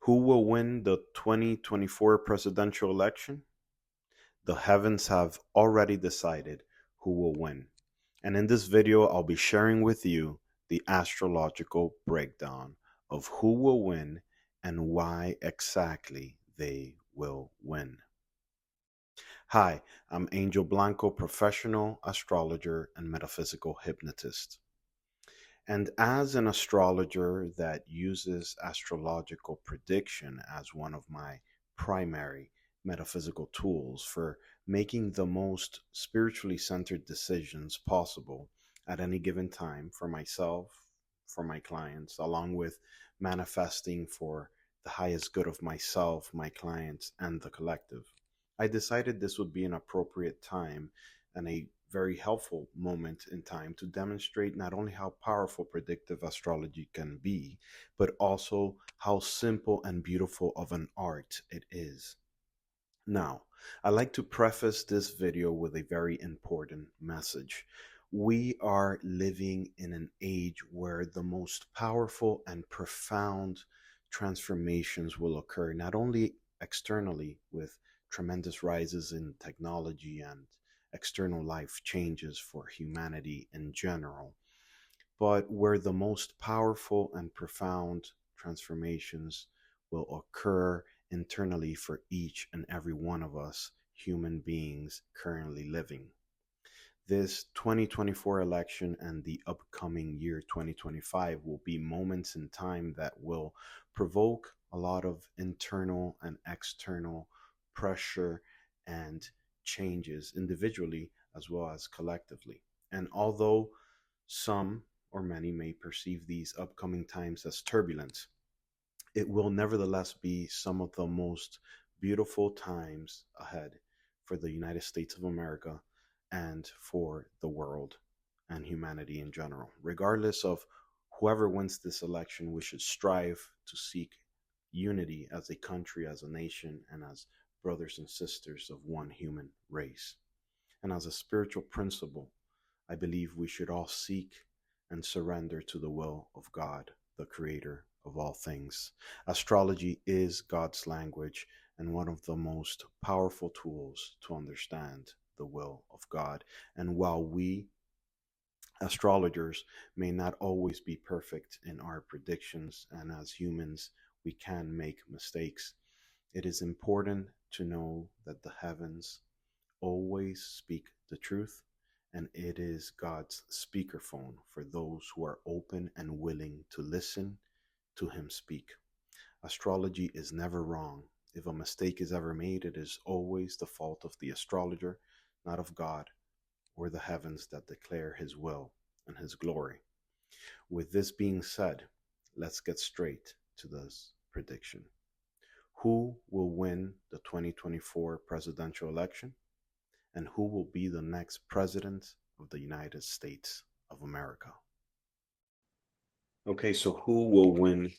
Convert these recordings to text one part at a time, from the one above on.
Who will win the 2024 presidential election? The heavens have already decided who will win. And in this video, I'll be sharing with you the astrological breakdown of who will win and why exactly they will win. Hi, I'm Angel Blanco, professional astrologer and metaphysical hypnotist. And as an astrologer that uses astrological prediction as one of my primary metaphysical tools for making the most spiritually centered decisions possible at any given time for myself, for my clients, along with manifesting for the highest good of myself, my clients, and the collective, I decided this would be an appropriate time and a very helpful moment in time to demonstrate not only how powerful predictive astrology can be, but also how simple and beautiful of an art it is. Now, I'd like to preface this video with a very important message. We are living in an age where the most powerful and profound transformations will occur, not only externally with tremendous rises in technology and external life changes for humanity in general, but where the most powerful and profound transformations will occur internally for each and every one of us human beings currently living. This 2024 election and the upcoming year 2025 will be moments in time that will provoke a lot of internal and external pressure and changes individually as well as collectively. And although some or many may perceive these upcoming times as turbulent, it will nevertheless be some of the most beautiful times ahead for the United States of America and for the world and humanity in general. Regardless of whoever wins this election, we should strive to seek unity as a country, as a nation, and as brothers and sisters of one human race. And as a spiritual principle, I believe we should all seek and surrender to the will of God, the creator of all things. Astrology is God's language and one of the most powerful tools to understand the will of God. And while we astrologers may not always be perfect in our predictions, and as humans we can make mistakes, it is important to know that the heavens always speak the truth, and it is God's speakerphone for those who are open and willing to listen to him speak. Astrology is never wrong. If a mistake is ever made, it is always the fault of the astrologer, not of God or the heavens that declare his will and his glory. With this being said, let's get straight to this prediction. Who will win the 2024 presidential election? And who will be the next president of the United States of America? Okay, so who will win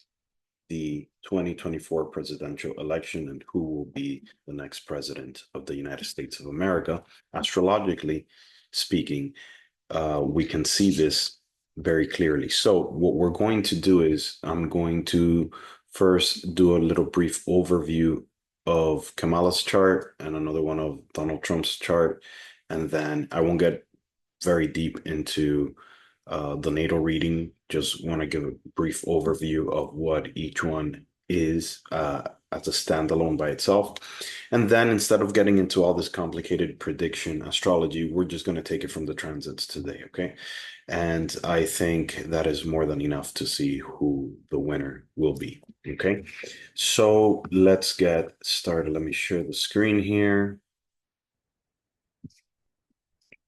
the 2024 presidential election and who will be the next president of the United States of America? Astrologically speaking, we can see this very clearly. So what we're going to do is I'm going to first do a little brief overview of KAMALA's chart and another one of Donald Trump's chart. And then I won't get very deep into the natal reading. Just want to give a brief overview of what each one is as a standalone by itself. And then instead of getting into all this complicated prediction astrology, we're just going to take it from the transits today, okay? And I think that is more than enough to see who the winner will be, okay? So let's get started. Let me share the screen here.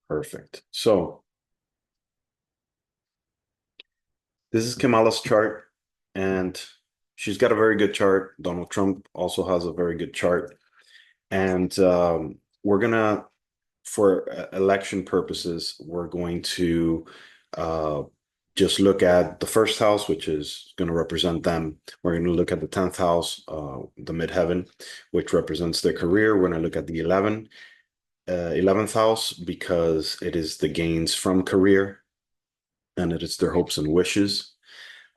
Perfect. So this is KAMALA's chart, and she's got a very good chart. Donald Trump also has a very good chart. And we're gonna, for election purposes, we're going to just look at the first house, which is going to represent them. We're going to look at the 10th house, the midheaven, which represents their career. We're going to look at the 11th house because it is the gains from career and it is their hopes and wishes.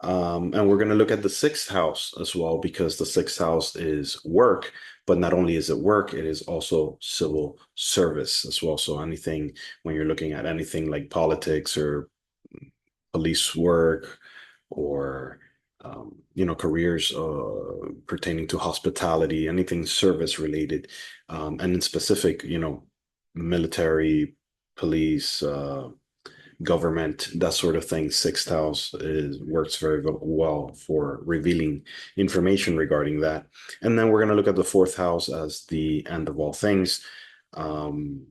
And we're going to look at the sixth house as well, because the sixth house is work, but not only is it work, it is also civil service as well. So anything, when you're looking at anything like politics or police work, or careers pertaining to hospitality, anything service related, and in specific, military, police, government, that sort of thing. Sixth house works very well for revealing information regarding that. And then we're going to look at the fourth house as the end of all things. Um,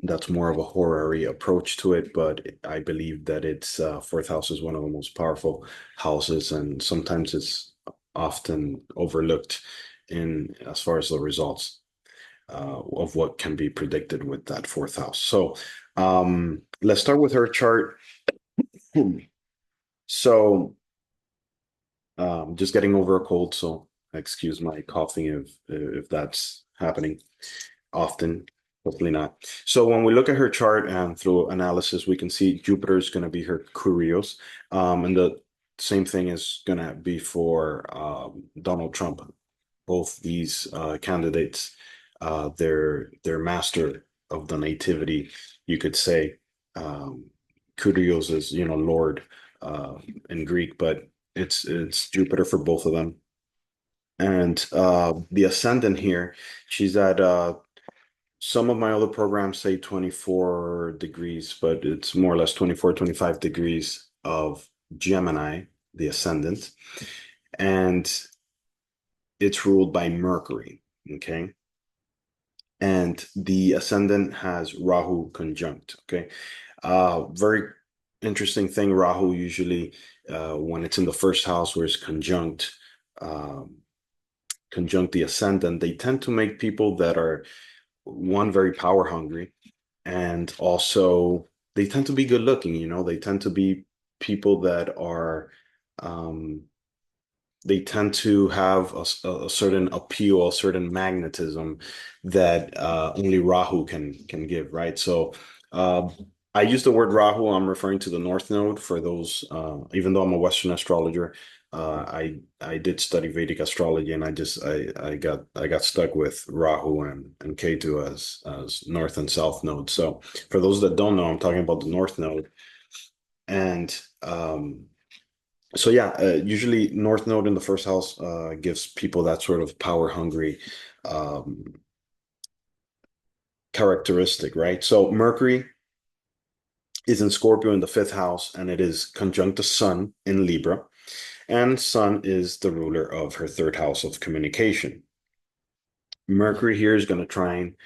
that's more of a horary approach to it, but I believe that it's fourth house is one of the most powerful houses, and sometimes it's often overlooked in as far as the results of what can be predicted with that fourth house. So let's start with her chart. So just getting over a cold, so excuse my coughing if that's happening often. Hopefully not. So when we look at her chart and through analysis, we can see Jupiter is going to be her curios. And the same thing is going to be for Donald Trump. Both these candidates, they're master of the nativity, you could say. Kurios is, Lord in Greek, but it's Jupiter for both of them. And the ascendant here, she's at some of my other programs say 24 degrees, but it's more or less 24, 25 degrees of Gemini, the ascendant, and it's ruled by Mercury. Okay. And the ascendant has Rahu conjunct. Okay. Very interesting thing. Rahu usually, when it's in the first house where it's um, conjunct the ascendant, they tend to make people that are one, very power hungry, and also they tend to be good looking. They tend to be people that are um, they tend to have a certain appeal, a certain magnetism that only Rahu can give, right? So uh, I use the word Rahu. I'm referring to the North Node for those. Even though I'm a Western astrologer, I did study Vedic astrology, and I got stuck with Rahu and Ketu as North and South nodes. So for those that don't know, I'm talking about the North Node, and so yeah, usually North Node in the first house gives people that sort of power hungry um, characteristic, right? So Mercury is in Scorpio in the fifth house, and it is conjunct the Sun in Libra, and Sun is the ruler of her third house of communication. Mercury here is going to trine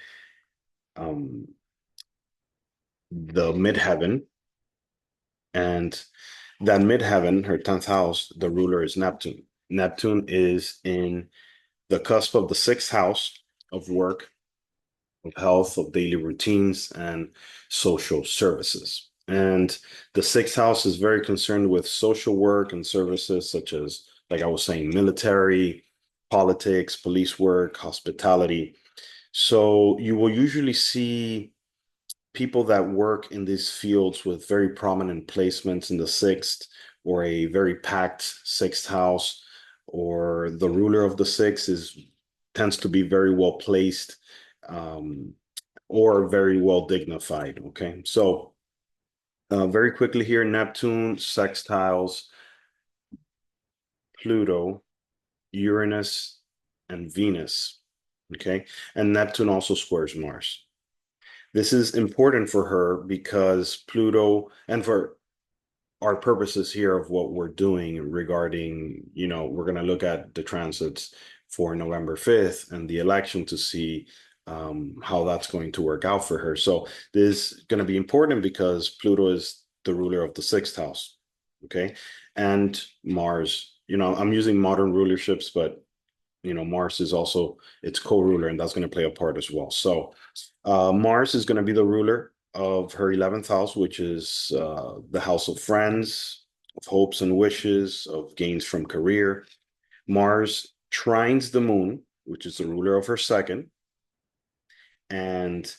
um, the midheaven, and that midheaven, her 10th house, the ruler is Neptune. Neptune is in the cusp of the sixth house of work, of health, of daily routines, and social services. And the sixth house is very concerned with social work and services such as, like I was saying, military, politics, police work, hospitality. So you will usually see people that work in these fields with very prominent placements in the sixth, or a very packed sixth house, or the ruler of the sixth tends to be very well placed, um, or very well dignified. Okay, so very quickly here, Neptune sextiles Pluto, Uranus, and Venus. Okay, and Neptune also squares Mars. This is important for her because Pluto, and for our purposes here of what we're doing regarding, we're going to look at the transits for November 5th and the election to see how that's going to work out for her. So this is going to be important because Pluto is the ruler of the sixth house. Okay. And Mars, I'm using modern rulerships, but Mars is also its co-ruler, and that's going to play a part as well. So Mars is going to be the ruler of her 11th house, which is the house of friends, of hopes and wishes, of gains from career. Mars trines the moon, which is the ruler of her second. And,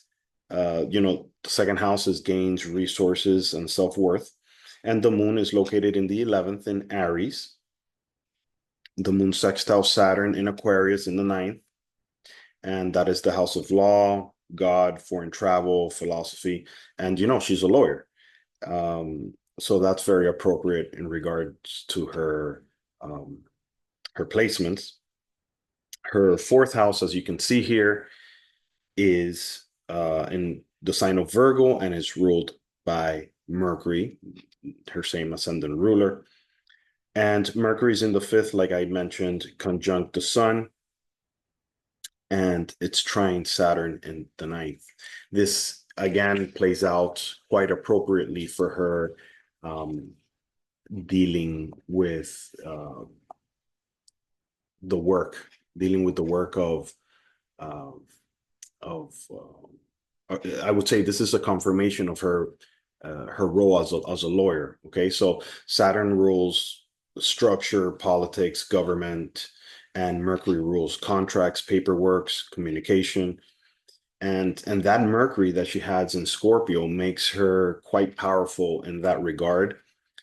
the second house is gains, resources, and self-worth. And the moon is located in the 11th in Aries. The moon sextile Saturn in Aquarius in the ninth, and that is the house of law, God, foreign travel, philosophy, and she's a lawyer. So that's very appropriate in regards to her placements. Her fourth house, as you can see here, is in the sign of Virgo and is ruled by Mercury, her same ascendant ruler. And Mercury's in the fifth, like I mentioned, conjunct the sun, and it's trine Saturn in the ninth. This again plays out quite appropriately for her dealing with the work, dealing with the work uh, I would say this is a confirmation of her role as a lawyer. Okay, so Saturn rules structure, politics, government, and Mercury rules contracts, paperwork, communication. And that Mercury that she has in Scorpio makes her quite powerful in that regard,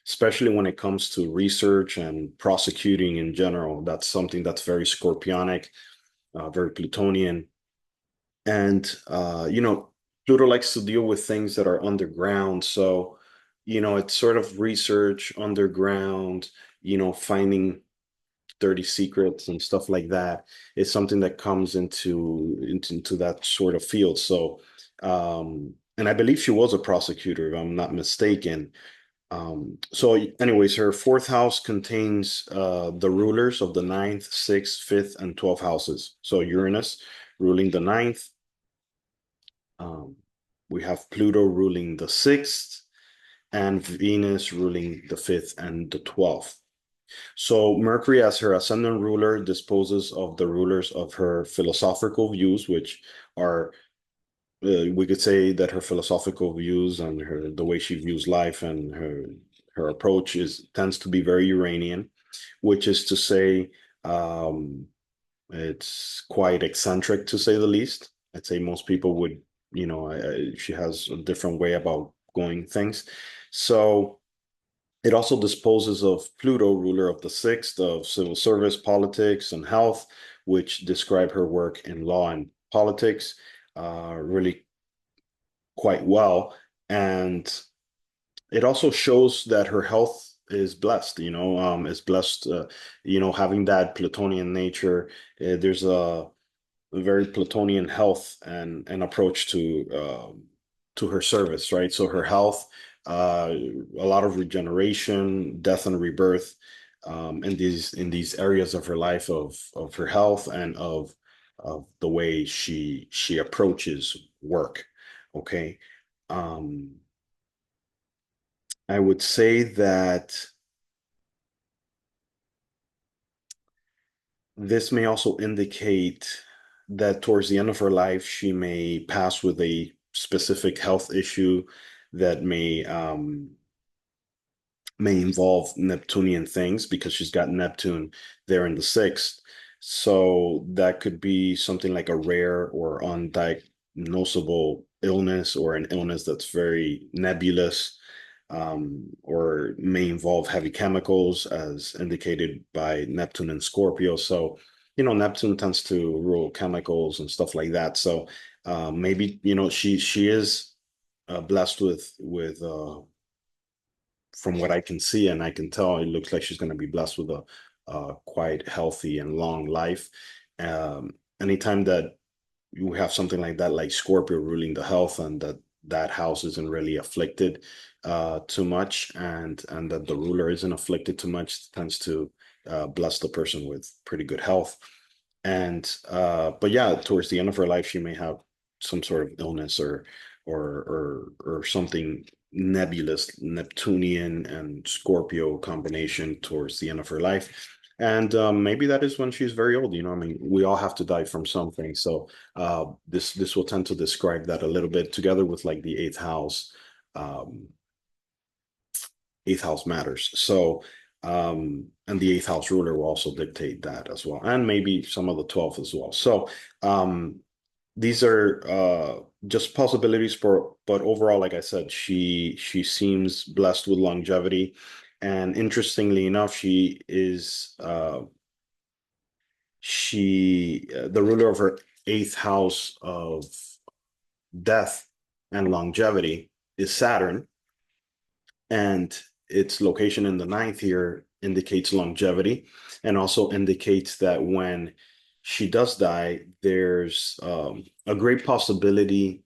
especially when it comes to research and prosecuting in general. That's something that's very Scorpionic, very Plutonian. And Pluto likes to deal with things that are underground. So, it's sort of research underground, finding dirty secrets and stuff like that is something that comes into that sort of field. So, and I believe she was a prosecutor, if I'm not mistaken. So anyways, her fourth house contains the rulers of the ninth, sixth, fifth, and 12th houses. So Uranus ruling the ninth. We have Pluto ruling the sixth, and Venus ruling the fifth and the 12th. So Mercury, as her ascendant ruler, disposes of the rulers of her philosophical views, which are, we could say that her philosophical views and the way she views life and her approach tends to be very Uranian, which is to say, um, it's quite eccentric to say the least. I'd say most people would, she has a different way about going things. So it also disposes of Pluto, ruler of the sixth, of civil service, politics, and health, which describe her work in law and politics really quite well. And it also shows that her health is blessed, is blessed, having that Plutonian nature. There's a very Plutonian health and approach to her service, right? So her health, a lot of regeneration, death and rebirth, in these areas of her life of her health and of the way she approaches work. Okay. Um, I would say that this may also indicate that towards the end of her life, she may pass with a specific health issue that may involve Neptunian things because she's got Neptune there in the sixth. So that could be something like a rare or undiagnosable illness or an illness that's very nebulous, or may involve heavy chemicals as indicated by Neptune and Scorpio. So, Neptune tends to rule chemicals and stuff like that. So maybe, she is blessed with from what I can see and I can tell, it looks like she's going to be blessed with a quite healthy and long life. Anytime that you have something like that, like Scorpio ruling the health, and that house isn't really afflicted too much, and that the ruler isn't afflicted too much, tends to bless the person with pretty good health. And but yeah, towards the end of her life, she may have some sort of illness or something nebulous, Neptunian and Scorpio combination towards the end of her life. And maybe that is when she's very old. I mean, we all have to die from something. So this will tend to describe that a little bit, together with like the eighth house. Eighth house matters. So and the eighth house ruler will also dictate that as well, and maybe some of the 12th as well. So these are just possibilities for, but overall, like I said, she seems blessed with longevity. And interestingly enough, the ruler of her eighth house of death and longevity is Saturn, and its location in the ninth here indicates longevity, and also indicates that when she does die, there's a great possibility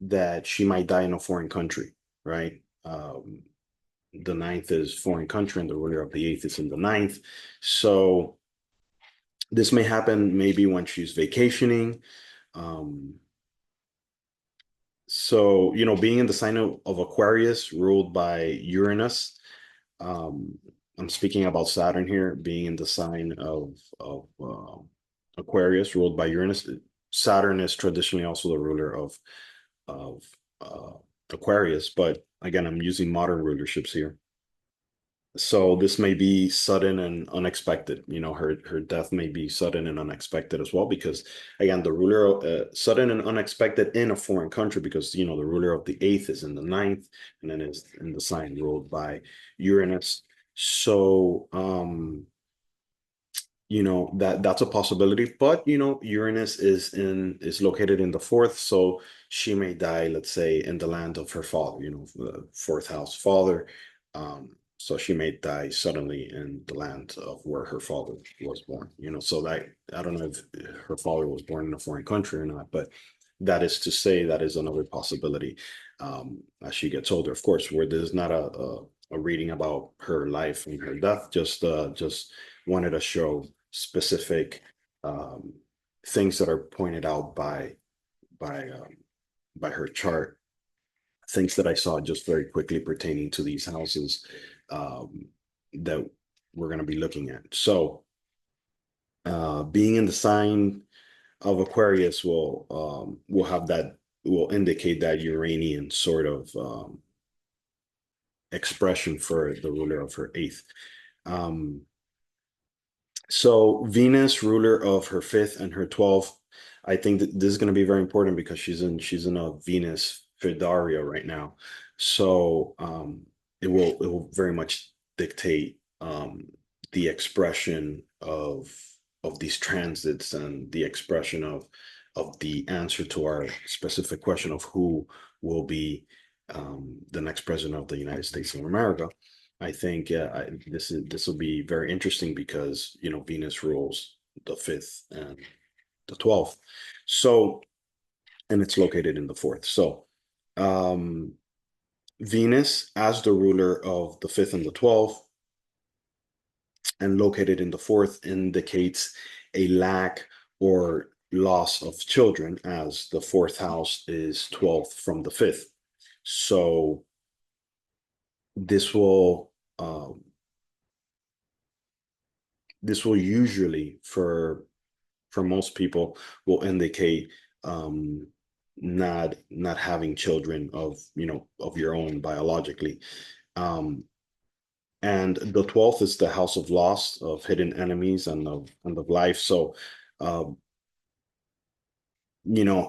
that she might die in a foreign country, right? The ninth is foreign country, and the ruler of the eighth is in the ninth. So this may happen maybe when she's vacationing. Um, so, being in the sign of Aquarius, ruled by Uranus, um, I'm speaking about Saturn here, being in the sign of Aquarius, ruled by Uranus. Saturn is traditionally also the ruler of uh, Aquarius, but again, I'm using modern rulerships here. So this may be sudden and unexpected. Her death may be sudden and unexpected as well, because again, the ruler sudden and unexpected in a foreign country, because the ruler of the eighth is in the ninth, and then is in the sign ruled by Uranus. So that's a possibility, but Uranus is located in the fourth, so she may die, let's say, in the land of her father, the fourth house father. So she may die suddenly in the land of where her father was born, so that, I don't know if her father was born in a foreign country or not, but that is to say, that is another possibility. As she gets older, of course, where there's not a reading about her life and her death, just wanted to show specific um, things that are pointed out by um, by her chart. Things that I saw just very quickly pertaining to these houses um, that we're going to be looking at. So, being in the sign of Aquarius will indicate that Uranian sort of expression for the ruler of her eighth. Um, So Venus, ruler of her fifth and her 12th, I think that this is going to be very important because she's in a Venus Fidaria right now. So it will very much dictate the expression of these transits, and the expression of the answer to our specific question of who will be the next president of the United States of America. I think this will be very interesting because Venus rules the fifth and the 12th. So, and it's located in the fourth. So um Venus, as the ruler of the fifth and the 12th, and located in the fourth, indicates a lack or loss of children, as the fourth house is 12th from the fifth. So this will um this will usually, for most people, will indicate um, not having children of your own biologically. Um, and the 12th is the house of loss, of hidden enemies, and of life. So, uh,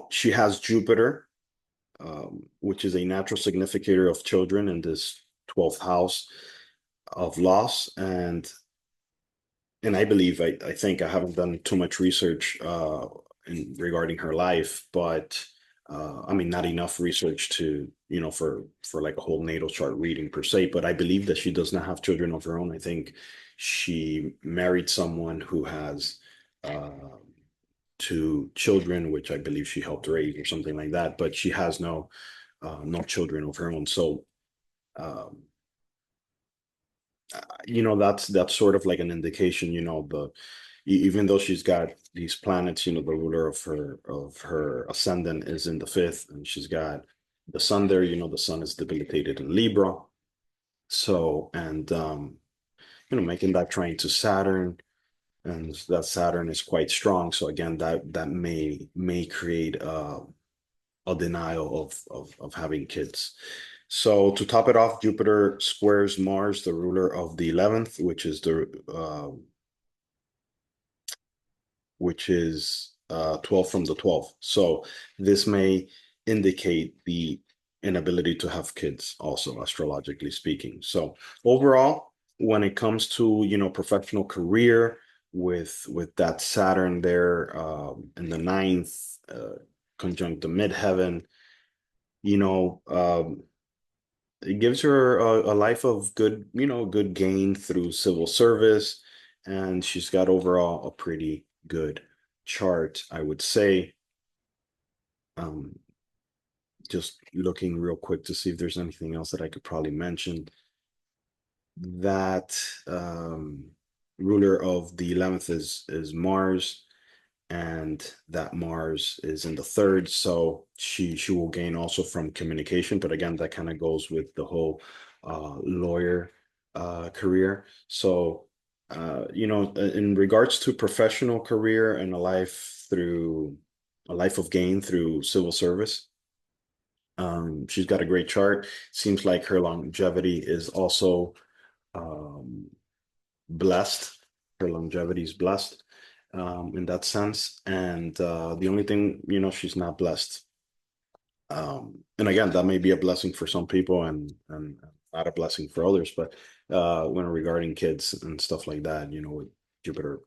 she has Jupiter, which is a natural significator of children in this 12th house of loss. And I believe, I think, I haven't done too much research regarding her life, but I mean, not enough research to, for like a whole natal chart reading per se, but I believe that she does not have children of her own. I think she married someone who has uh, two children, which I believe she helped raise or something like that, but she has no children of her own. So, um, that's sort of like an indication, even though she's got these planets, the ruler of her ascendant is in the fifth, and she's got the sun there. The sun is debilitated in Libra. So, and making that trine to Saturn, and that Saturn is quite strong. So again, that may create a denial of having kids. So to top it off, Jupiter squares Mars, the ruler of the 11th, which is 12 from the 12th. So this may indicate the inability to have kids also, astrologically speaking. So overall, when it comes to, professional career with that Saturn there in the ninth, conjunct the midheaven, you know, it gives her a life of good, good gain through civil service, and she's got overall a pretty good chart, I would say. Um, just looking real quick to see if there's anything else that I could probably mention. That ruler of the 11th is Mars, and that Mars is in the third, so she will gain also from communication. But again, that kind of goes with the whole lawyer career. So in regards to professional career and a life of gain through civil service, she's got a great chart. Seems like her longevity is also um, blessed. Her longevity is blessed in that sense. And the only thing, she's not blessed. And again, that may be a blessing for some people and not a blessing for others. But when regarding kids and stuff like that, with Jupiter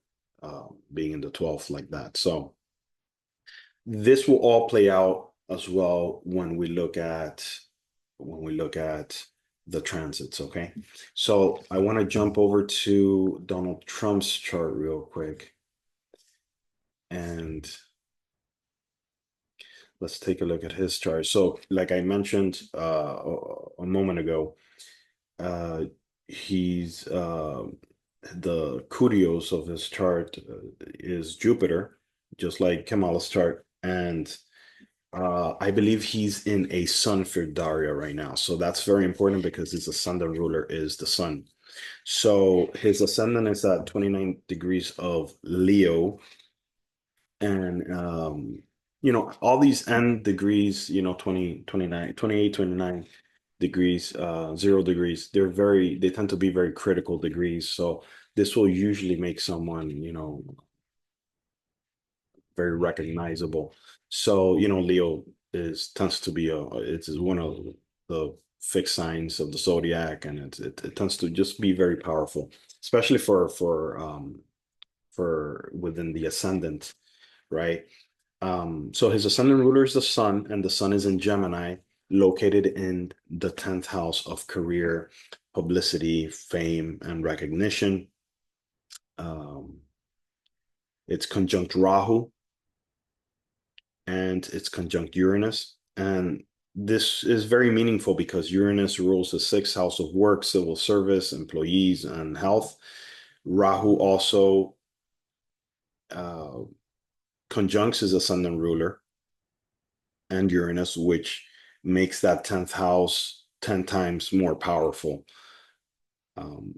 being in the 12th like that. So this will all play out as well when we look at the transits, okay? So I want to jump over to Donald Trump's chart real quick, and let's take a look at his chart. So, like I mentioned a moment ago, uh, he's the kudios of his chart is Jupiter, just like Kamala's chart, and I believe he's in a sun for Daria right now. So that's very important because his ascendant ruler is the sun. So his ascendant is at 29 degrees of Leo. And, all these N degrees, 20, 29, 28, 29 degrees, 0 degrees, they tend to be very critical degrees. So this will usually make someone, very recognizable. So, Leo tends to be it's one of the fixed signs of the zodiac, and it tends to just be very powerful, especially for within the ascendant, right? So his ascendant ruler is the sun, and the sun is in Gemini, located in the 10th house of career, publicity, fame, and recognition. Um, it's conjunct Rahu, and it's conjunct Uranus. And this is very meaningful because Uranus rules the sixth house of work, civil service, employees, and health. Rahu also uh, conjuncts his ascendant ruler and Uranus, which makes that 10th house 10 times more powerful.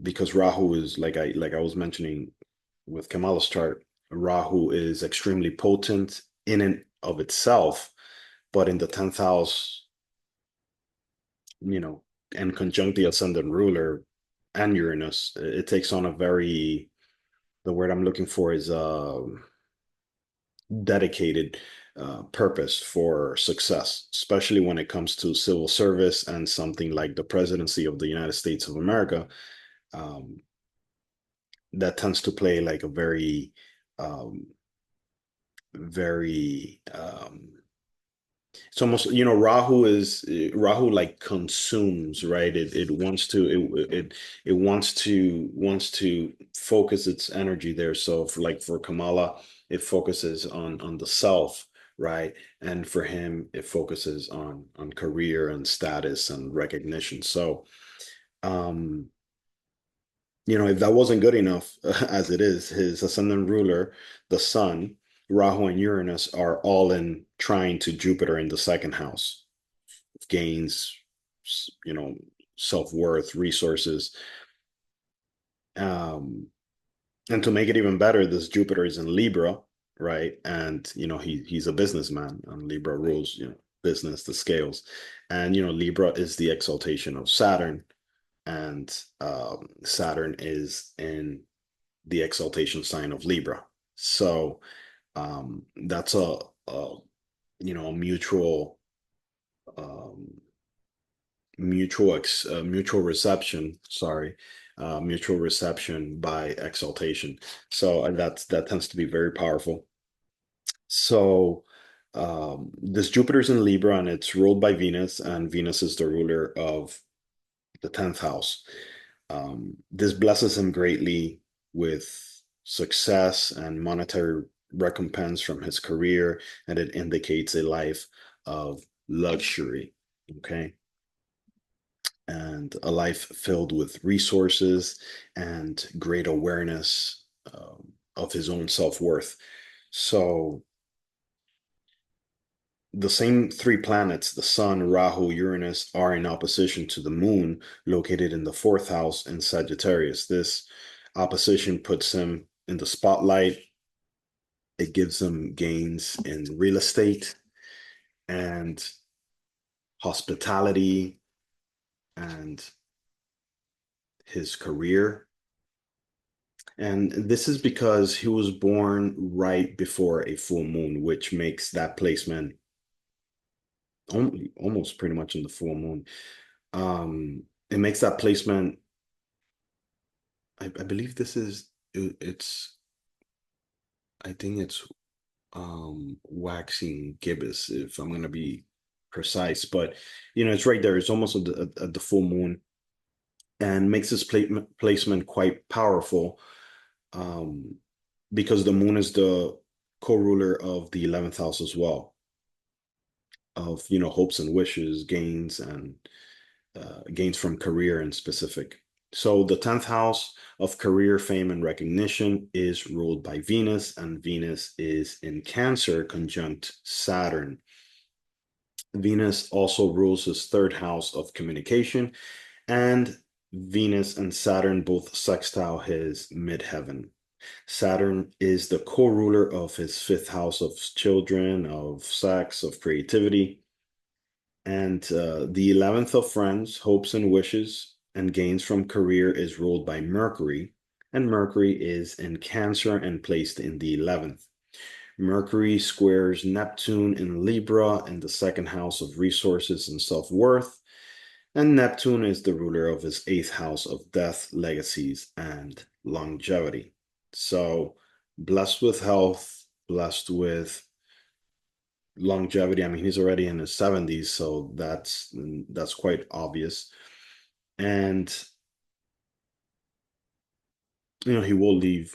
Because Rahu is like I was mentioning with Kamala's chart, Rahu is extremely potent in and of itself, but in the 10th house, you know, and conjunct the ascendant ruler and Uranus, it takes on the word I'm looking for is dedicated purpose for success, especially when it comes to civil service and something like the presidency of the United States of America. Um, that tends to play like a um, very it's almost, Rahu like consumes, right? It wants to it wants to focus its energy there. So for Kamala, it focuses on the self, right? And for him, it focuses on career and status and recognition. So um if that wasn't good enough, as it is, his ascendant ruler, the sun, Rahu and Uranus are all in trying to Jupiter in the second house, gains, you know, self-worth, resources. Um, and to make it even better, this Jupiter is in Libra, right? And he's a businessman, and Libra rules, business, the scales. And Libra is the exaltation of Saturn, and Saturn is in the exaltation sign of Libra. So That's a a um, mutual reception. Sorry, mutual reception by exaltation. So that tends to be very powerful. So this Jupiter's in Libra and it's ruled by Venus, and Venus is the ruler of the 10th house. This blesses him greatly with success and monetary recompense from his career, and it indicates a life of luxury. Okay. And a life filled with resources and great awareness of his own self-worth. So the same three planets, the Sun, Rahu, Uranus, are in opposition to the Moon, located in the fourth house in Sagittarius. This opposition puts him in the spotlight. It gives him gains in real estate and hospitality and his career. And this is because he was born right before a full moon, which makes that placement almost pretty much in the full moon. It makes that placement, I believe this is, it's, I think it's waxing gibbous, if I'm going to be precise. But, it's right there. It's almost at the full moon and makes this placement quite powerful. Um, because the moon is the co-ruler of the 11th house as well, of hopes and wishes, gains, and gains from career in specific. So the 10th house of career, fame, and recognition is ruled by Venus, and Venus is in Cancer conjunct Saturn. Venus also rules his third house of communication, and Venus and Saturn both sextile his midheaven. Saturn is the co-ruler of his fifth house of children, of sex, of creativity. And the 11th of friends, hopes and wishes, and gains from career is ruled by Mercury. And Mercury is in Cancer and placed in the 11th. Mercury squares Neptune in Libra in the second house of resources and self-worth. And Neptune is the ruler of his eighth house of death, legacies, and longevity. So blessed with health, blessed with longevity. I mean, he's already in his 70s, so that's quite obvious. And he will leave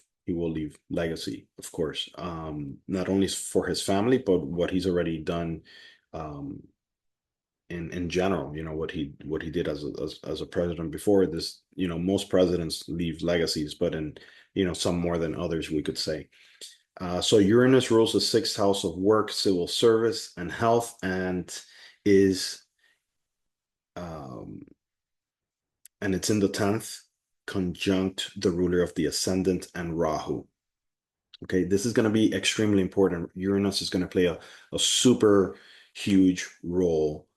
legacy, of course. Not only for his family, but what he's already done um in general, what he did as a president before this. Most presidents leave legacies, but in some more than others, we could say. So Uranus rules the sixth house of work, civil service, and health, and is um, and it's in the 10th, conjunct the ruler of the ascendant and Rahu. Okay, this is going to be extremely important. Uranus is going to play a super huge role.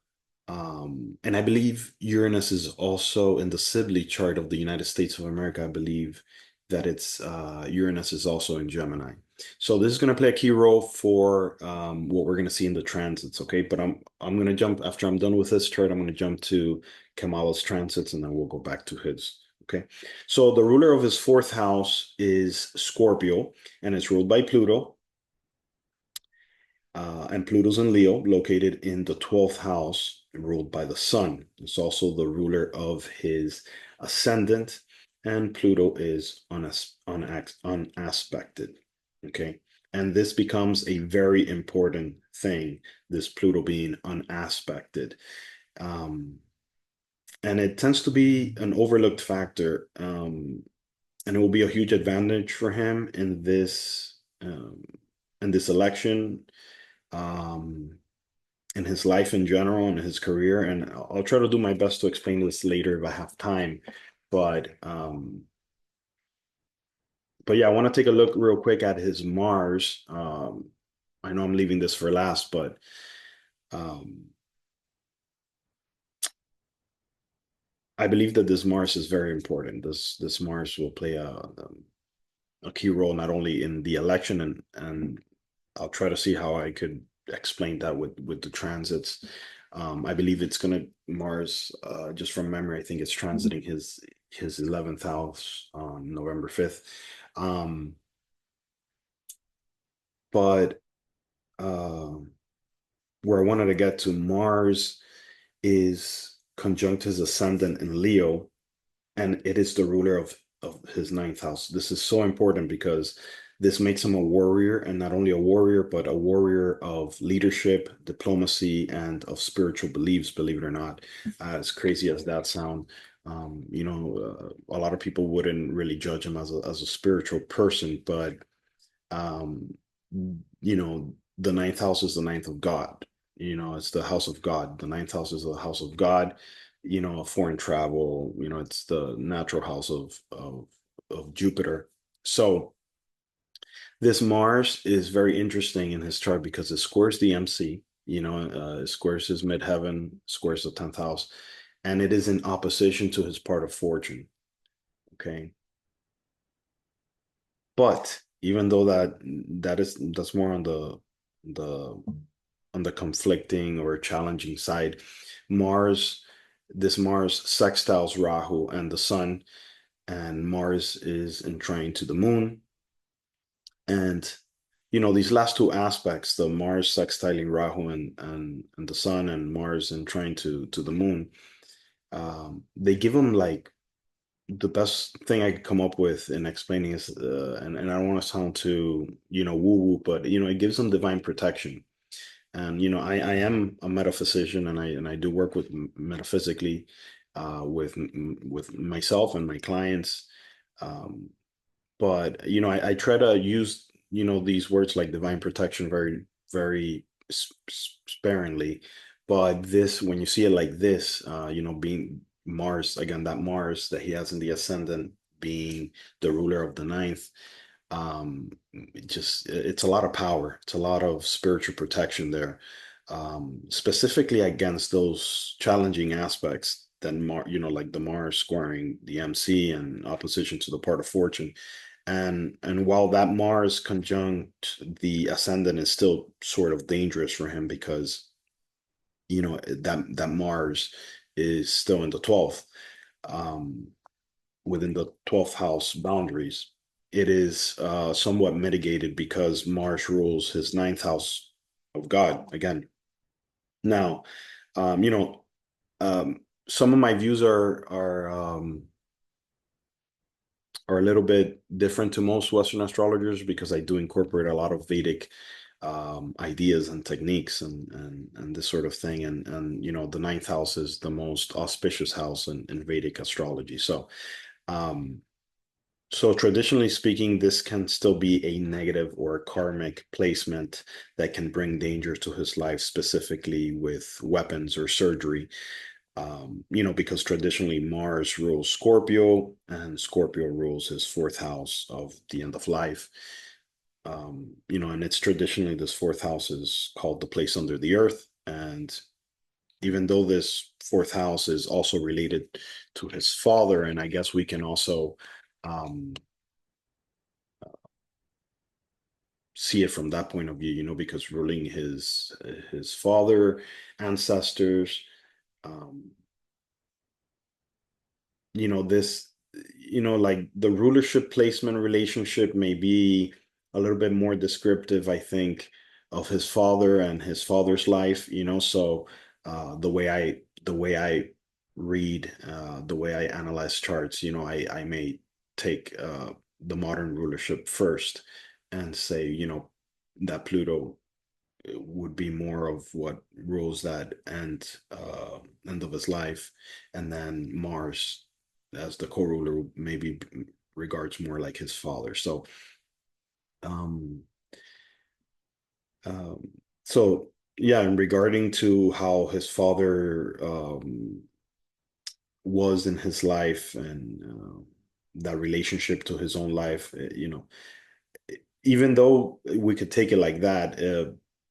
And I believe Uranus is also in the Sibley chart of the United States of America. I believe that it's Uranus is also in Gemini. So this is going to play a key role for what we're going to see in the transits. Okay, but I'm going to jump after I'm done with this chart. I'm going to jump to Kamala's transits, and then we'll go back to his. Okay, so the ruler of his fourth house is Scorpio, and it's ruled by Pluto. And Pluto's in Leo, located in the 12th house, ruled by the sun. It's also the ruler of his ascendant, and Pluto is unaspected. Okay. And this becomes a very important thing, this Pluto being unaspected. Um, and it tends to be an overlooked factor. And it will be a huge advantage for him in this election, um, in his life in general and his career. And I'll try to do my best to explain this later if I have time. But yeah, I want to take a look real quick at his Mars. I know I'm leaving this for last, but um, I believe that this Mars is very important. This Mars will play a key role not only in the election and I'll try to see how I could explain that with the transits. I believe it's gonna Mars, just from memory, I think it's transiting his 11th house on November 5th. Um, but where I wanted to get to, Mars is conjunct his ascendant in Leo, and it is the ruler of his ninth house. This is so important because this makes him a warrior, and not only a warrior, but a warrior of leadership, diplomacy, and of spiritual beliefs, believe it or not. As crazy as that sound, a lot of people wouldn't really judge him as a spiritual person, but um, the ninth house is the ninth of God. It's the house of God. The ninth house is the house of God. Foreign travel. It's the natural house of Jupiter. So this Mars is very interesting in his chart because it squares the MC. It squares his midheaven, squares the 10th house, and it is in opposition to his part of fortune. Okay. But even though that's more the on the conflicting or challenging side, Mars, this Mars sextiles Rahu and the Sun, and Mars is in trine to the Moon. And these last two aspects, the Mars sextiling Rahu and the Sun, and Mars in trine to the Moon, they give them like the best thing I could come up with in explaining is, and I don't want to sound too, woo-woo, but it gives them divine protection. And I am a metaphysician, and I do work with metaphysically, with myself and my clients. Um, but I try to use these words like divine protection very, very sparingly. But this, when you see it like this, being Mars again, that Mars that he has in the ascendant being the ruler of the ninth, it's a lot of power. It's a lot of spiritual protection there, specifically against those challenging aspects that like the Mars squaring the MC and opposition to the part of fortune. And while that Mars conjunct the ascendant is still sort of dangerous for him because that Mars is still in the 12th, um, within the 12th house boundaries. It is somewhat mitigated because Mars rules his ninth house of God again. Now, um, you know, some of my views are a little bit different to most Western astrologers because I do incorporate a lot of Vedic ideas and techniques and this sort of thing. And the ninth house is the most auspicious house in Vedic astrology. Um, so traditionally speaking, this can still be a negative or a karmic placement that can bring danger to his life, specifically with weapons or surgery. Because traditionally Mars rules Scorpio, and Scorpio rules his fourth house of the end of life. And it's traditionally this fourth house is called the place under the earth. And even though this fourth house is also related to his father, and I guess we can also um, see it from that point of view, because ruling his father, ancestors, um, this, like the rulership placement relationship may be a little bit more descriptive, I think, of his father and his father's life, so the way I read, the way I analyze charts, I may take the modern rulership first and say, that Pluto would be more of what rules that end of his life, and then Mars as the co-ruler maybe regards more like his father. Um, um, so yeah, and regarding to how his father was in his life and that relationship to his own life, even though we could take it like that,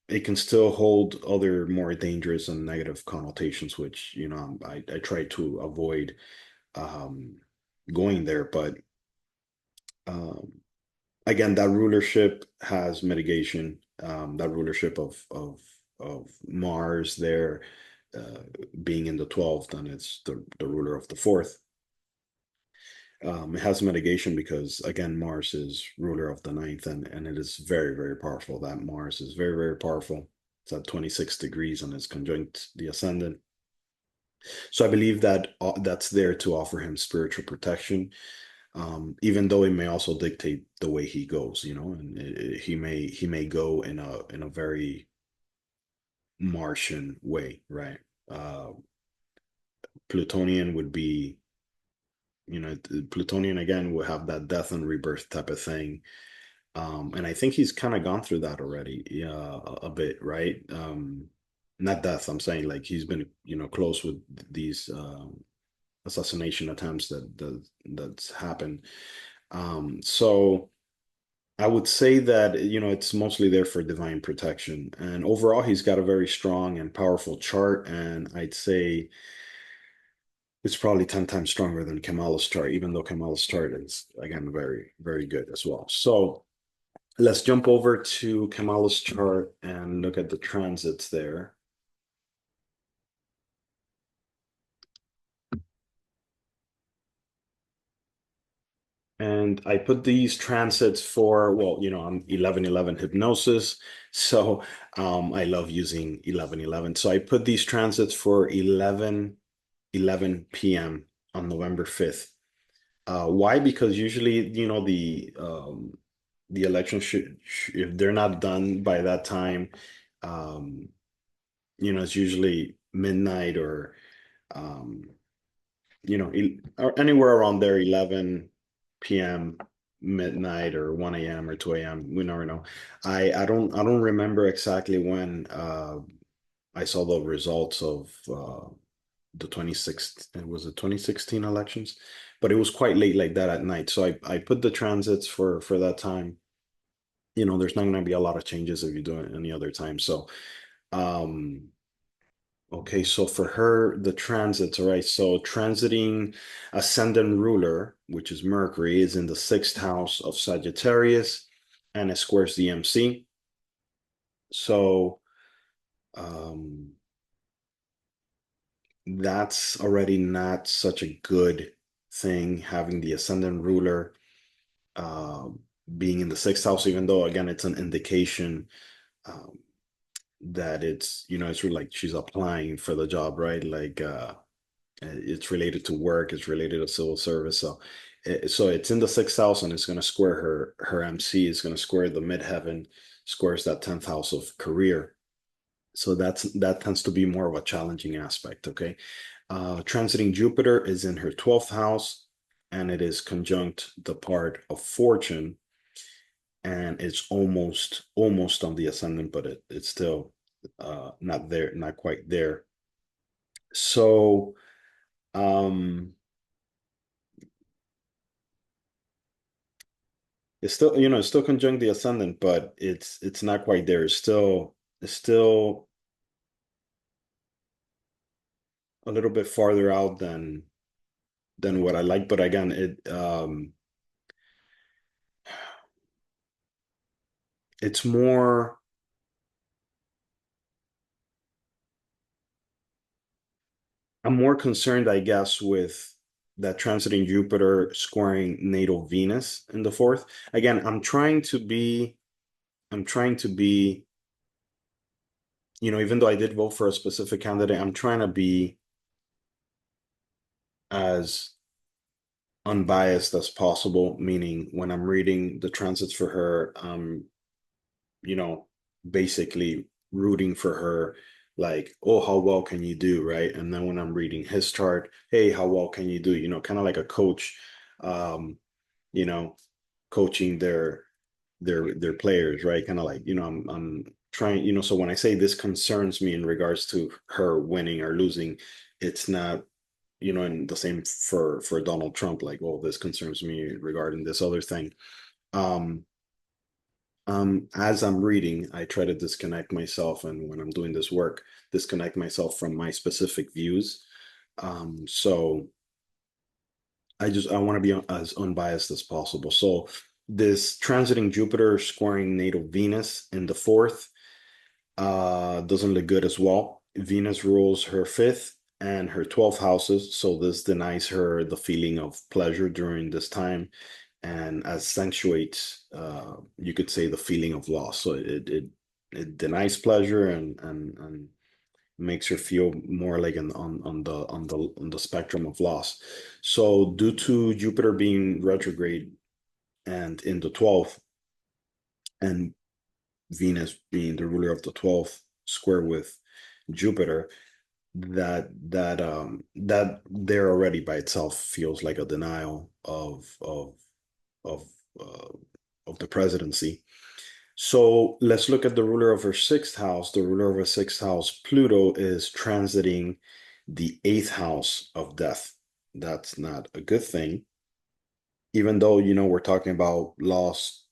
it can still hold other more dangerous and negative connotations, which, I try to avoid um, going there. But um, again, that rulership has mitigation. that rulership of Mars there, uh, being in the 12th, and it's the ruler of the fourth. It has mitigation because again, Mars is ruler of the ninth, and it is very, very powerful. That Mars is very, very powerful. It's at 26 degrees and it's conjunct the ascendant. So I believe that that's there to offer him spiritual protection, even though it may also dictate the way he goes, and he may go in a very Martian way, right? Uh, Plutonian would be, Plutonian again would have that death and rebirth type of thing. And I think he's kind of gone through that already, yeah, a bit, right? Not death, I'm saying like he's been, close with these assassination attempts that's happened. So I would say that, it's mostly there for divine protection. And overall, he's got a very strong and powerful chart. And I'd say it's probably 10 times stronger than Kamala's chart, even though Kamala's chart is, again, very, very good as well. So let's jump over to Kamala's chart and look at the transits there. And I put these transits for, well, I'm 1111 hypnosis. So I love using 1111. So I put these transits for 11 p.m. on November 5th. Why? Because usually, the election if they're not done by that time, um, it's usually midnight or, um, or anywhere around there, 11 p.m., midnight, or 1 a.m. or 2 a.m. We never know. I don't remember exactly when I saw the results of the 2016, it was the 2016 elections, but it was quite late like that at night. So I put the transits for that time. There's not going to be a lot of changes if you do it any other time. So um okay, so for her, the transits, all right. So transiting ascendant ruler, which is Mercury, is in the sixth house of Sagittarius, and it squares the MC. So um, that's already not such a good thing, having the ascendant ruler uh, being in the sixth house, even though, again, it's an indication um, that it's really like she's applying for the job, right? Like, it's related to work, it's related to civil service. So it's in the sixth house and it's going to square her MC, is going to square the midheaven, squares that 10th house of career. So that tends to be more of a challenging aspect. Okay. Transiting Jupiter is in her 12th house, and it is conjunct the part of fortune, and it's almost on the ascendant, but it's still not there, not quite there. So it's still conjunct the ascendant, but it's not quite there. It's still a little bit farther out than what I like. But again, it's more. I'm more concerned, I guess, with that transiting Jupiter squaring natal Venus in the fourth. Again, I'm trying to be, even though I did vote for a specific candidate, I'm trying to be as unbiased as possible, meaning when I'm reading the transits for her, you know, basically rooting for her, like, oh, how well can you do, right? And then when I'm reading his chart, hey, how well can you do? Kind of like a coach, um, you know, coaching their players, right? Kind of like, I'm trying, so when I say this concerns me in regards to her winning or losing, it's not, and the same for Donald Trump, like, well, this concerns me regarding this other thing. Um, as I'm reading, I try to disconnect myself, and when I'm doing this work, disconnect myself from my specific views. So I want to be as unbiased as possible. So this transiting Jupiter squaring natal Venus in the fourth doesn't look good as well. Venus rules her fifth and her 12th houses, so this denies her the feeling of pleasure during this time and accentuates, you could say, the feeling of loss. So it denies pleasure and makes her feel more like on the spectrum of loss. So due to Jupiter being retrograde and in the 12th, and Venus being the ruler of the 12th square with Jupiter, that there already by itself feels like a denial of uh, of the presidency. So let's look at the ruler of her sixth house. The ruler of her sixth house, Pluto, is transiting the eighth house of death. That's not a good thing, even though we're talking about loss,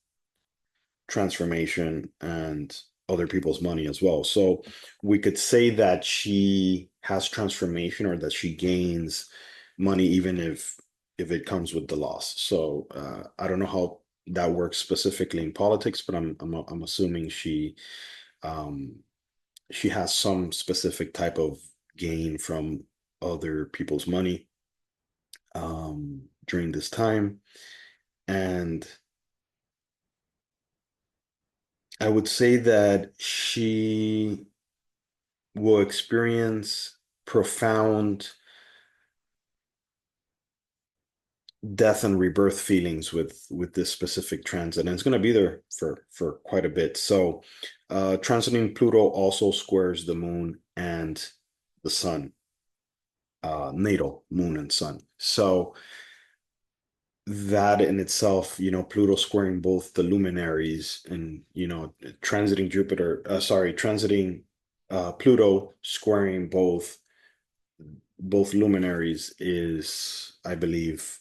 transformation, and other people's money as well. So we could say that she has transformation or that she gains money even if it comes with the loss. So I don't know how that works specifically in politics, but I'm assuming um, she has some specific type of gain from other people's money during this time. And I would say that she will experience profound death and rebirth feelings with this specific transit, and it's going to be there for quite a bit. So transiting Pluto also squares the moon and the sun, natal moon and sun. So that in itself, Pluto squaring both the luminaries and, transiting transiting Pluto squaring both luminaries is, I believe,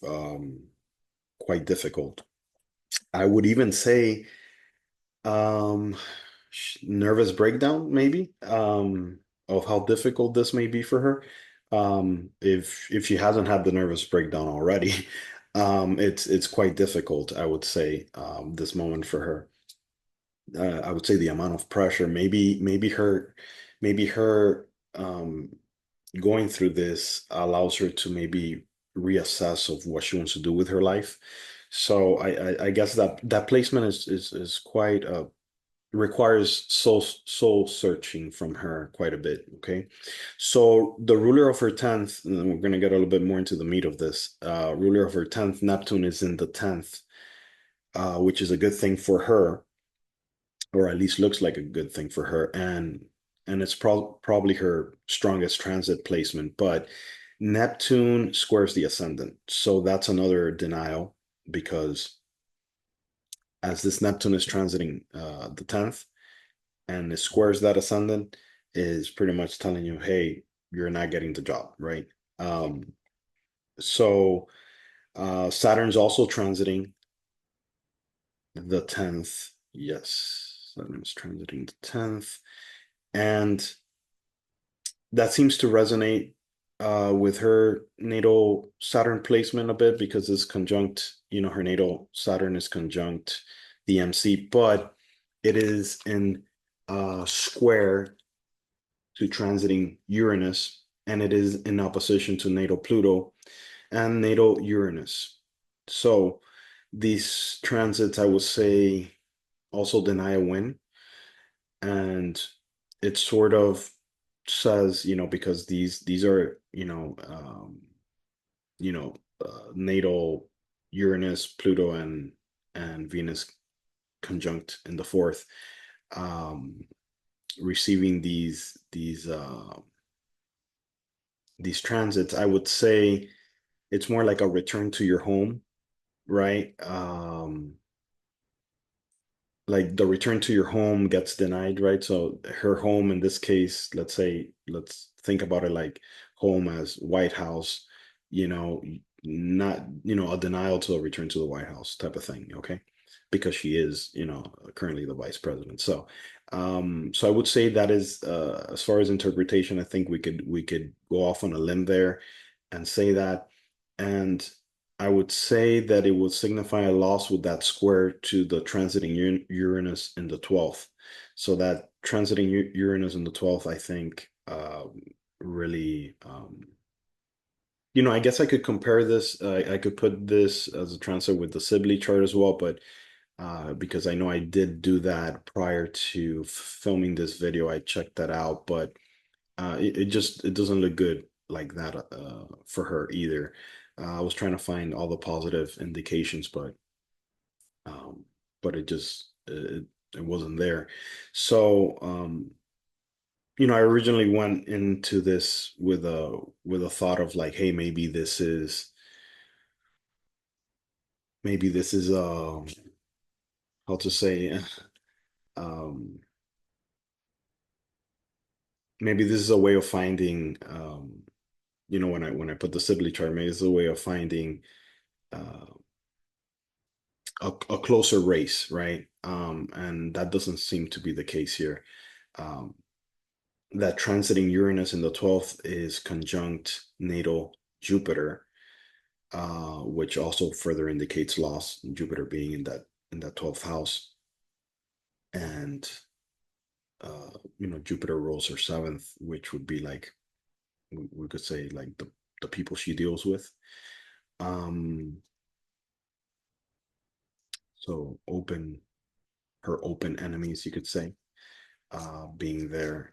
quite difficult. I would even say um, nervous breakdown, maybe, of how difficult this may be for her. If she hasn't had the nervous breakdown already, it's quite difficult, I would say, this moment for her. I would say the amount of pressure, maybe her going through this allows her to maybe reassess of what she wants to do with her life. So I guess that placement is quite requires soul searching from her quite a bit. Okay, so the ruler of her 10th, and we're gonna get a little bit more into the meat of this. Ruler of her 10th, Neptune, is in the 10th, which is a good thing for her, or at least looks like a good thing for her, and it's probably her strongest transit placement. But Neptune squares the ascendant, so that's another denial because as this Neptune is transiting the 10th and it squares that ascendant, is pretty much telling you, hey, you're not getting the job, right? Um, so Saturn's also transiting the 10th. Yes, Saturn's transiting the 10th. And that seems to resonate with her natal Saturn placement a bit because it's conjunct, her natal Saturn is conjunct the MC, but it is in square to transiting Uranus, and it is in opposition to natal Pluto and natal Uranus. So these transits, I would say, also deny a win, and it sort of says, because these are, you know, natal Uranus, Pluto, and Venus conjunct in the fourth, um, receiving these transits, I would say it's more like a return to your home, right? Like the return to your home gets denied, right? So her home in this case, let's think about it like home as White House, you know, not, a denial to a return to the White House type of thing, okay? Because she is, currently the vice president. So I would say that is as far as interpretation, I think we could go off on a limb there and say that. And I would say that it would signify a loss with that square to the transiting Uranus in the 12th. So that transiting Uranus in the 12th, I think, really, I guess I could compare this. I could put this as a transit with the Sibley chart as well, but because I know I did do that prior to filming this video, I checked that out, but it doesn't look good like that for her either. I was trying to find all the positive indications, um, but it wasn't there. So I originally went into this with a thought of like, hey, maybe this is how to say um, maybe this is a way of finding when I put the Sibley chart, maybe it's a way of finding uh, a closer race, right? And that doesn't seem to be the case here. Um, that transiting Uranus in the 12th is conjunct natal Jupiter, which also further indicates loss, Jupiter being in that 12th house. And Jupiter rules her seventh, which would be like we could say like the people she deals with. Um, so her open enemies, you could say, being there.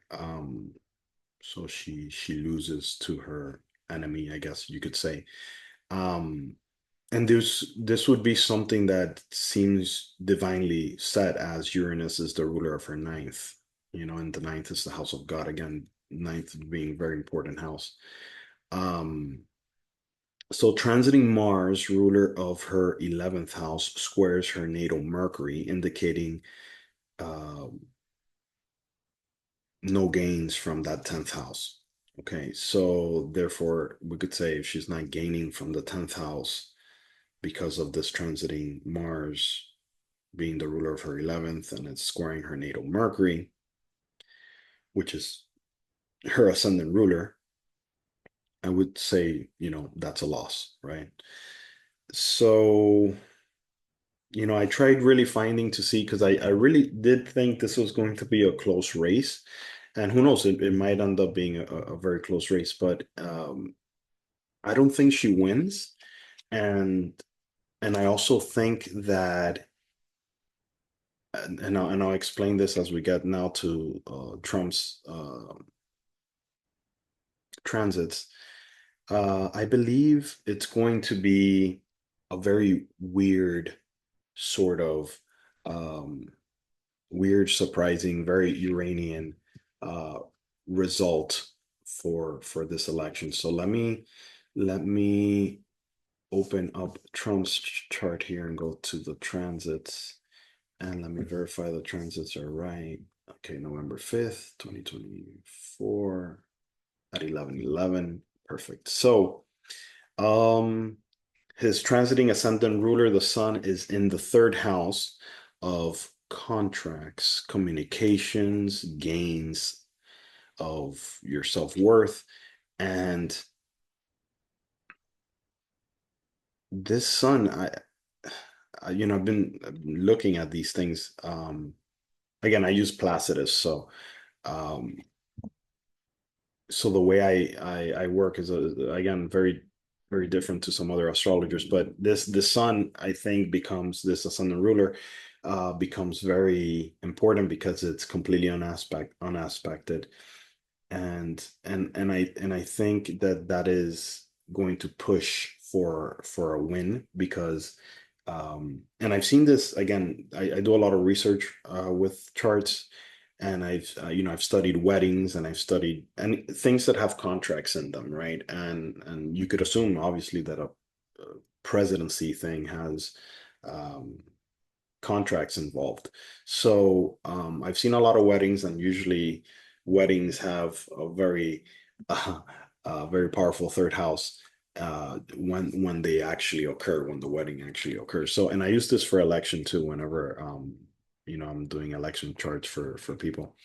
So she loses to her enemy, I guess you could say. Um, and this would be something that seems divinely set as Uranus is the ruler of her ninth, and the ninth is the house of God again, ninth being a very important house. Um, so transiting Mars, ruler of her 11th house, squares her natal Mercury, indicating uh, no gains from that 10th house. Okay, so therefore, we could say if she's not gaining from the 10th house because of this transiting Mars being the ruler of her 11th and it's squaring her natal Mercury, which is her ascendant ruler, I would say, that's a loss, right? So, I tried really finding to see because I really did think this was going to be a close race. And who knows, it might end up being a very close race, but I don't think she wins. And I also think that, and I'll explain this as we get now to Trump's transits. I believe it's going to be a very weird sort of um, weird, surprising, very Uranian uh, result for this election. So let me open up Trump's chart here and go to the transits, and let me verify the transits are right. Okay, November 5th, 2024 at 11:11. Perfect. So, um, his transiting ascendant ruler, the sun, is in the third house of contracts, communications, gains of your self-worth. And this sun, I've been looking at these things. Again, I use Placidus, um, so the way I work is again very very different to some other astrologers. But this sun, I think, becomes this ascendant ruler becomes very important because it's completely unaspected, and I think that is going to push for a win because and I've seen this again. I do a lot of research with charts, and I've studied weddings and I've studied and things that have contracts in them, right? And you could assume obviously that a presidency thing has um, contracts involved. So I've seen a lot of weddings, and usually weddings have a very powerful third house when they actually occur, when the wedding actually occurs. So, and I use this for election too, whenever I'm doing election charts for people.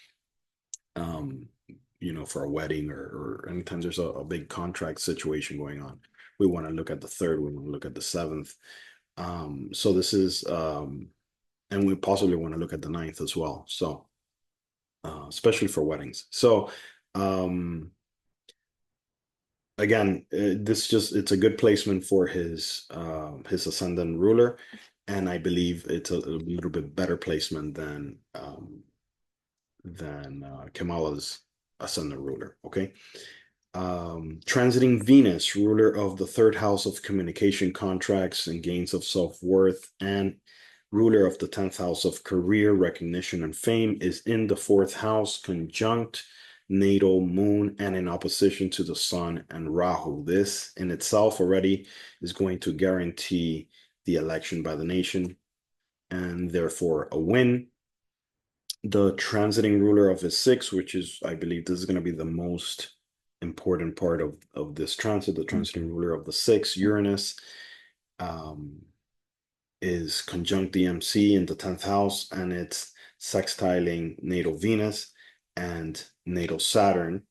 Um, for a wedding or anytime there's a big contract situation going on. We want to look at the third. We want to look at the seventh. So this is, and we possibly want to look at the ninth as well. So, especially for weddings. So, again, it's a good placement for his ascendant ruler, and I believe it's a little bit better placement than Kamala's ascendant ruler. Okay. Transiting Venus, ruler of the third house of communication, contracts, and gains of self-worth, and ruler of the 10th house of career, recognition, and fame, is in the fourth house, conjunct natal moon, and in opposition to the sun and Rahu. This in itself already is going to guarantee the election by the nation and therefore a win. The transiting ruler of his six, which is, I believe, this is going to be the most important part of this transit, the transiting ruler of the six, Uranus, um, is conjunct the MC in the 10th house, and it's sextiling natal Venus and natal Saturn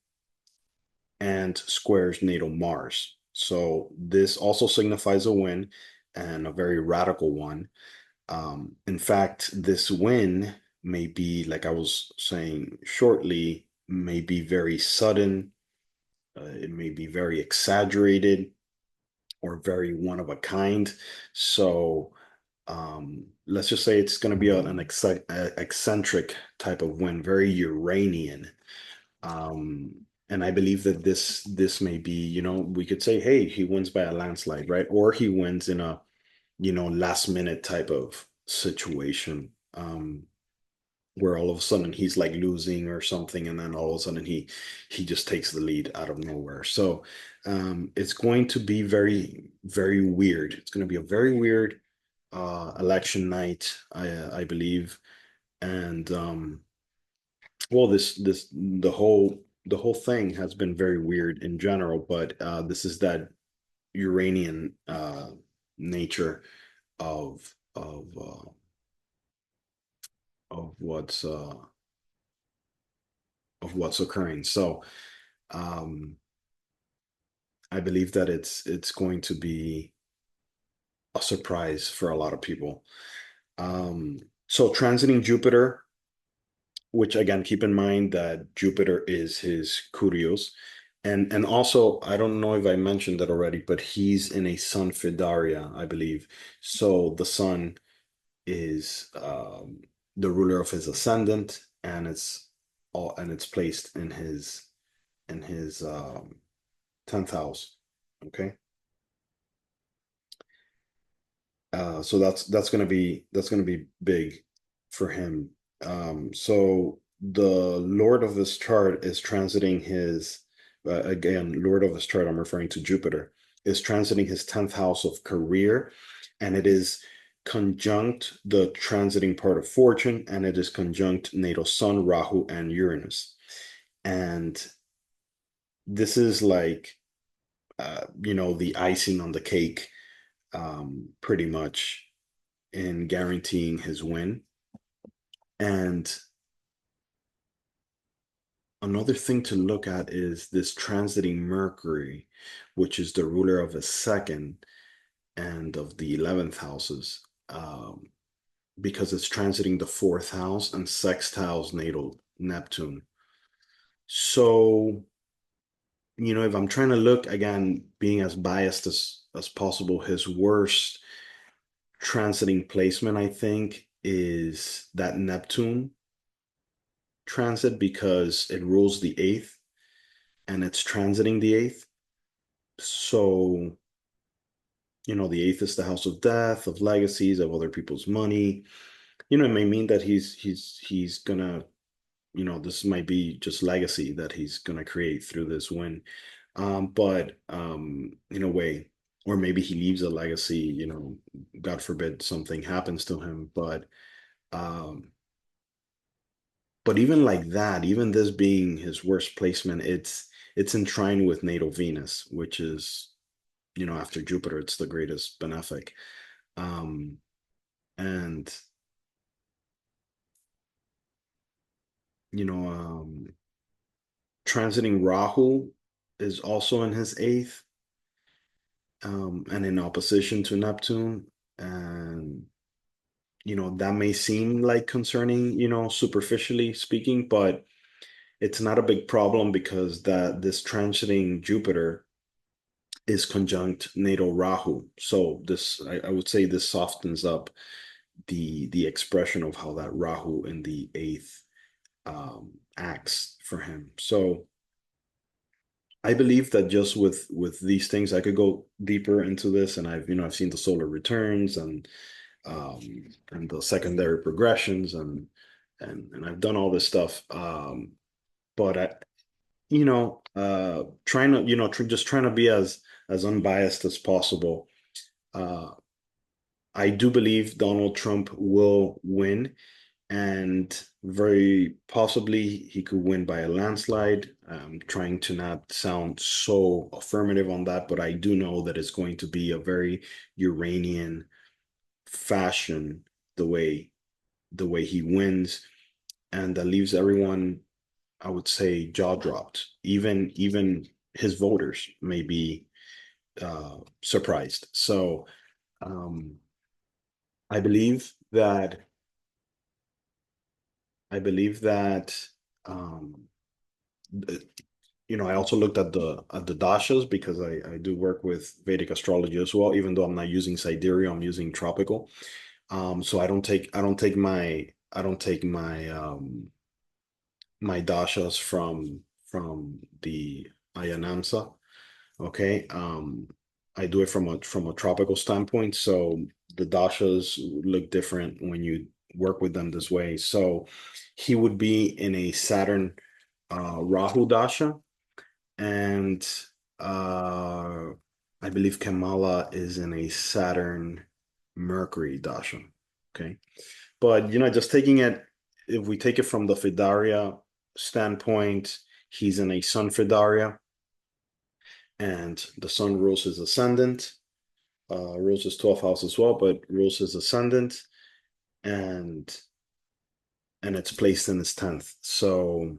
and squares natal Mars. So this also signifies a win and a very radical one. In fact, this win may be, like I was saying shortly, may be very sudden. It may be very exaggerated or very one of a kind. So let's just say it's going to be an eccentric type of win, very Uranian. Um, and I believe that this may be, we could say, hey, he wins by a landslide, right? Or he wins in a, last minute type of situation. Where all of a sudden he's like losing or something, and then all of a sudden he just takes the lead out of nowhere. So it's going to be very, very weird. It's going to be a very weird election night, I believe. And well, the whole thing has been very weird in general, but this is that Uranian nature of of uh, of what's occurring. So um, I believe that it's going to be a surprise for a lot of people. So transiting Jupiter, which again, keep in mind that Jupiter is his curios. And also, I don't know if I mentioned that already, but he's in a Sun Fidaria, I believe. So the Sun is the ruler of his ascendant, and it's placed in his 10th house. Okay. So that's gonna be big for him. So the Lord of this chart is transiting his again, Lord of this chart, I'm referring to Jupiter, is transiting his 10th house of career, and it is conjunct the transiting part of fortune, and it is conjunct natal Sun, Rahu, and Uranus. And this is like the icing on the cake, pretty much in guaranteeing his win. And another thing to look at is this transiting Mercury, which is the ruler of the second and of the 11th houses, because it's transiting the fourth house and sextiles natal Neptune. So, if I'm trying to look again, being as biased as possible, his worst transiting placement, I think, is that Neptune transit because it rules the eighth and it's transiting the eighth. So, the eighth is the house of death, of legacies, of other people's money. It may mean that he's gonna, this might be just legacy that he's gonna create through this win. But in a way, or maybe he leaves a legacy, God forbid something happens to him. Um, but even like that, even this being his worst placement, it's enshrined with natal Venus, which is, after Jupiter, it's the greatest benefic. Um, and you know, transiting Rahu is also in his eighth, and in opposition to Neptune. And, that may seem like concerning, superficially speaking, but it's not a big problem because this transiting Jupiter is conjunct natal Rahu. So I would say this softens up the expression of how that Rahu in the eighth acts for him. So I believe that just with these things, I could go deeper into this, and I've seen the solar returns um, and the secondary progressions, and I've done all this stuff. But trying to just trying to be as unbiased as possible. Uh, I do believe Donald Trump will win, and very possibly he could win by a landslide. I'm trying to not sound so affirmative on that, but I do know that it's going to be a very Uranian fashion the way he wins, and that leaves everyone, I would say, jaw dropped. Even his voters may be surprised. So um, I believe that I believe that um, I also looked at the dashas because I do work with Vedic astrology as well. Even though I'm not using sidereal, I'm using tropical. So I don't take my dashas from the Ayanamsa. Okay. I do it from a tropical standpoint. So the dashas look different when you work with them this way. So he would be in a Saturn Rahu dasha, and uh, I believe Kamala is in a Saturn Mercury dasha. Okay. But just taking it, if we take it from the Fidaria standpoint, he's in a Sun Fidaria, and the Sun rules his ascendant. Rules his 12th house as well, but rules his ascendant, and it's placed in his 10th. So,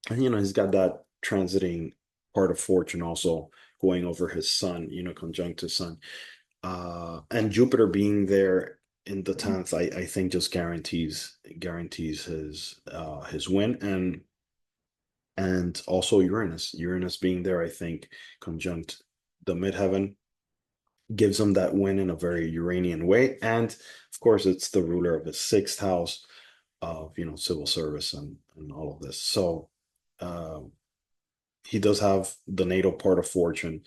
he's got that transiting part of fortune also going over his sun, conjunct his sun. And Jupiter being there in the 10th, I think just guarantees his win, and also Uranus being there, I think, conjunct the midheaven gives him that win in a very Uranian way. And of course, it's the ruler of his sixth house of civil service and all of this. So uh, he does have the natal part of fortune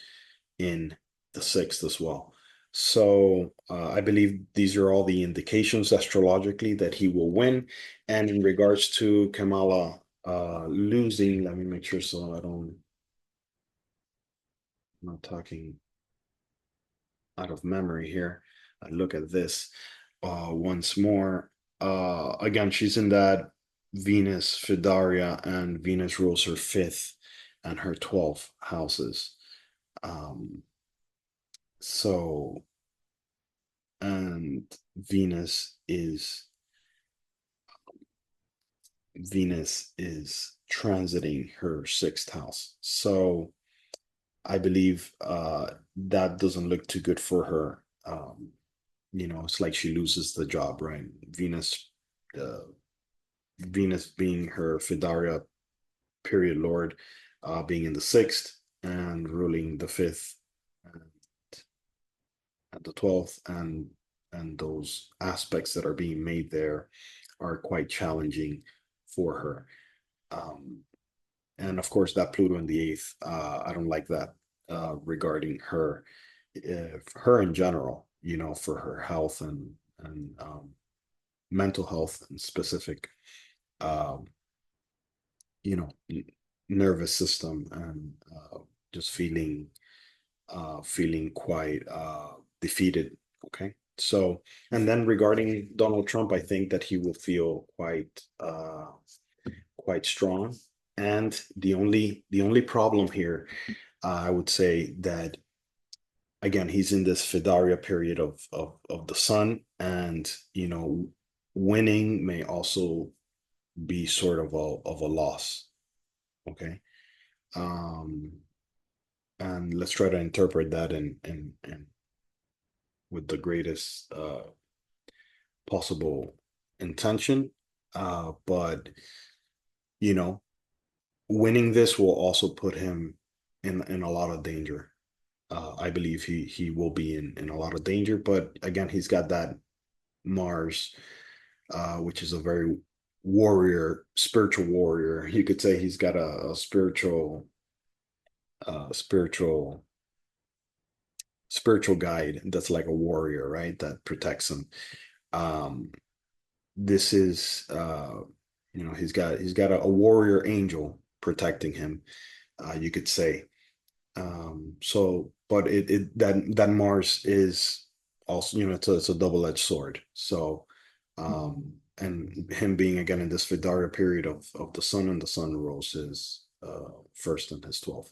in the sixth as well. So I believe these are all the indications astrologically that he will win. And in regards to Kamala losing, let me make sure so I'm not talking out of memory here. I look at this once more. Again, she's in that Venus Fidaria, and Venus rules her fifth and her 12th houses. Um, so, and Venus is transiting her sixth house. So I believe that doesn't look too good for her. It's like she loses the job, right? Uh, Venus being her Fidaria period lord, being in the sixth and ruling the fifth and, the 12th, and those aspects that are being made there are quite challenging for her. Um, and of course, that Pluto in the eighth, I don't like that regarding her in general, for her health and mental health and specific, um, you know, nervous system, and just feeling quite defeated. Okay. So, and then regarding Donald Trump, I think that he will feel quite strong. And the only problem here, I would say that again, he's in this Fidaria period of the sun, and winning may also be sort of a loss. Okay. Um, and let's try to interpret that in with the greatest possible intention. But you know, winning this will also put him in a lot of danger. I believe he will be in a lot of danger, but again, he's got that Mars, which is a very warrior, spiritual warrior. You could say he's got a spiritual spiritual guide that's like a warrior, right? That protects him. Um, this is he's got a warrior angel protecting him, you could say. So, but it that Mars is also, it's a double-edged sword. So, and him being again in this Vidara period of the sun, and the sun rules his first and his 12th.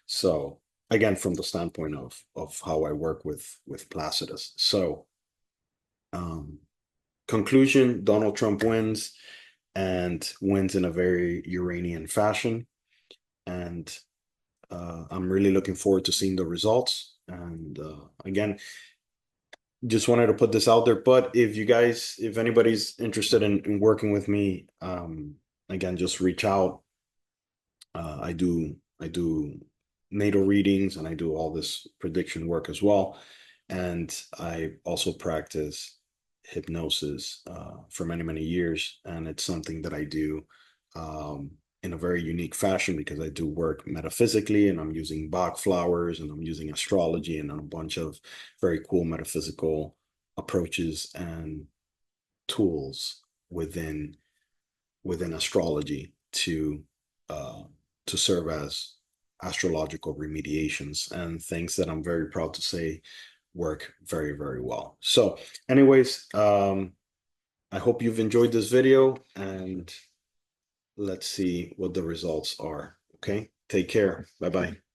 So again, from the standpoint of how I work with Placidus. So, um, conclusion: Donald Trump wins, and wins in a very Uranian fashion, and I'm really looking forward to seeing the results. And again, just wanted to put this out there. But if anybody's interested in working with me, again, just reach out. I do natal readings, and I do all this prediction work as well. And I also practice hypnosis for many, many years. And it's something that I do in a very unique fashion, because I do work metaphysically, and I'm using Bach flowers, and I'm using astrology and a bunch of very cool metaphysical approaches and tools within astrology uh, to serve as astrological remediations, and things that I'm very proud to say work very, very well. So anyways, I hope you've enjoyed this video, and let's see what the results are. Okay, take care. Bye bye.